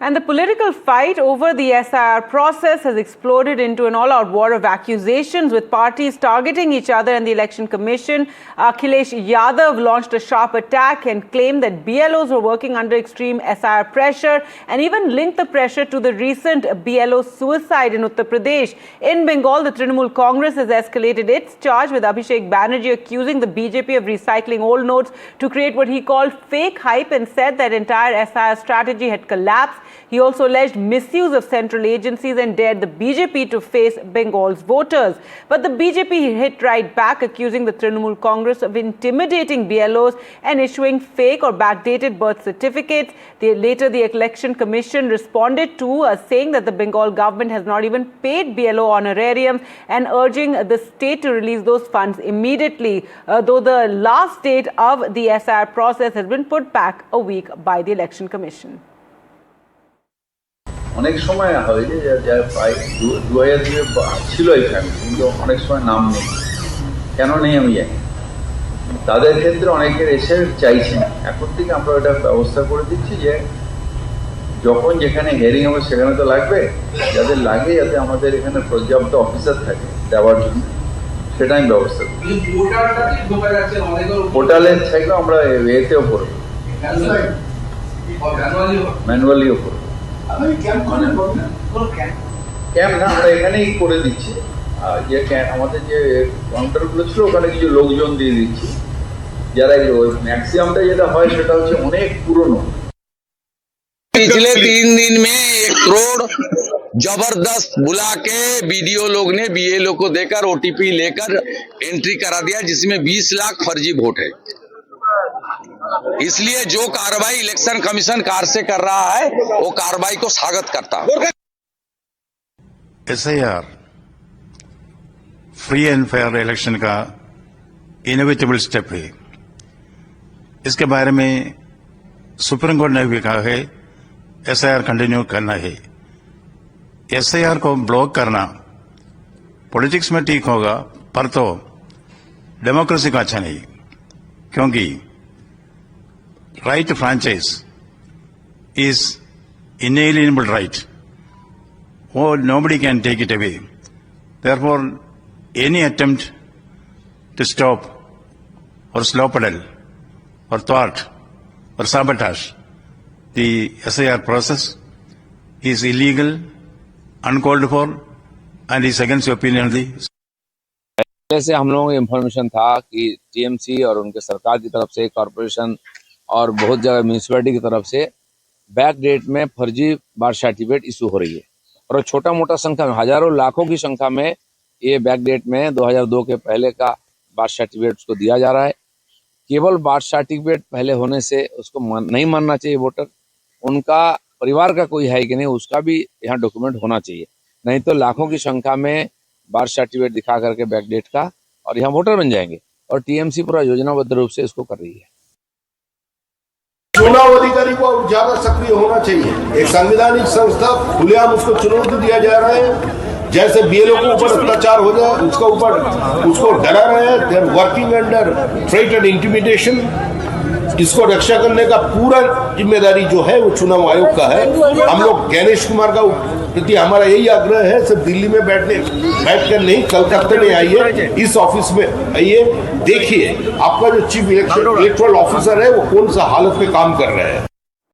And the political fight over the SIR process has exploded into an all-out war of accusations, with parties targeting each other and the Election Commission. Akhilesh Yadav launched a sharp attack and claimed that BLOs were working under extreme SIR pressure, and even linked the pressure to the recent BLO suicide in Uttar Pradesh. In Bengal, the Trinamool Congress has escalated its charge, with Abhishek Banerjee accusing the BJP of recycling old notes to create what he called fake hype, and said that entire SIR strategy had collapsed. He also alleged misuse of central agencies and dared the BJP to face Bengal's voters. But the BJP hit right back, accusing the Trinamool Congress of intimidating BLOs and issuing fake or backdated birth certificates. Later, the Election Commission responded to saying that the Bengal government has not even paid BLO honorariums, and urging the state to release those funds immediately, though the last date of the SIR process has been put back a week by the Election Commission. অনেক সময় হয় যে প্রায় 2000 ছিল এখানে, কিন্তু অনেক সময় নাম নেই। কেন নেই আমি জানি। তাদের ক্ষেত্রে অনেকের এসে চাইছেন, এখন থেকে আমরা ওটা ব্যবস্থা করে দিচ্ছি যে যখন যেখানে হিয়ারিং হবে সেখানে তো লাগবে, যাদের লাগে যাতে আমাদের এখানে পর্যাপ্ত অফিসার থাকে দেওয়ার জন্য, সেটা আমি ব্যবস্থা করি। পোর্টালে থাকলে আমরা এতেও করবো, ম্যানুয়ালিও করবো। ক্যাম্প না, আমরা এখানেই করে দিচ্ছি। যে আমাদের যে কাউন্টারগুলো ছিল ওখানে কিছু লোকজন দিয়ে দিচ্ছি, যারা ম্যাক্সিমামটা যেটা হয় সেটা হচ্ছে অনেক পুরনো। पिछले 3 दिन में 1 करोड़ जबरदस्त बुला के बीडीओ लोग ने बीएलओ को देकर ओटीपी लेकर एंट्री करा दिया, जिसमें 20 लाख फर्जी वोट है। इसलिए जो कार्रवाई इलेक्शन कमीशन कार से कर रहा है वो कार्रवाई को स्वागत करता है। SIR free and fair election का इनोवेटेबल स्टेप है। इसके बारे में सुप्रीम कोर्ट ने भी कहा है SIR कंटिन्यू करना है। SIR को ब्लॉक करना पॉलिटिक्स में ठीक होगा, पर तो डेमोक्रेसी का अच्छा नहीं, क्योंकि right to franchise is inalienable right. Oh, nobody can take it away. Therefore, any attempt to stop or slow pedal or thwart or sabotage the SIR process is illegal, uncalled for, and is against the opinion of the. से हम लोगों को information था कि TMC और उनके सरकार की तरफ से, कॉरपोरेशन और बहुत जगह म्यूनिसिपैलिटी की तरफ से बैक डेट में फर्जी बार्थ सर्टिफिकेट इशू हो रही है, और छोटा मोटा संख्या में, हजारों लाखों की संख्या में ये बैक डेट में 2002 के पहले का बार्थ सर्टिफिकेट उसको दिया जा रहा है। केवल बार्थ सर्टिफिकेट पहले होने से उसको नहीं मानना चाहिए वोटर, उनका परिवार का कोई है कि नहीं उसका भी यहाँ डॉक्यूमेंट होना चाहिए, नहीं तो लाखों की संख्या में बार्थ सर्टिफिकेट दिखा करके बैक डेट का और यहाँ वोटर बन जाएंगे। और टीएमसी पूरा योजनाबद्ध रूप से इसको कर रही है। चुनाव अधिकारी को ज्यादा सक्रिय होना चाहिए। एक संवैधानिक संस्था, खुलेआम उसको चुनौती दिया जा रहा है। जैसे बीएलओ के ऊपर अत्याचार हो जाए, उसको डरा रहे हैं। They are working under threat and intimidation. इसको रक्षा करने का पूरा जिम्मेदारी जो है वो चुनाव आयोग का है। हम लोग गणेश कुमार का प्रति हमारा यही आग्रह है, सिर्फ दिल्ली में बैठकर नहीं, कलकत्ते में आइए, इस ऑफिस में आइए, देखिए आपका जो चीफ इलेक्टोरल ऑफिसर है वो कौन सा हालत में काम कर रहे हैं।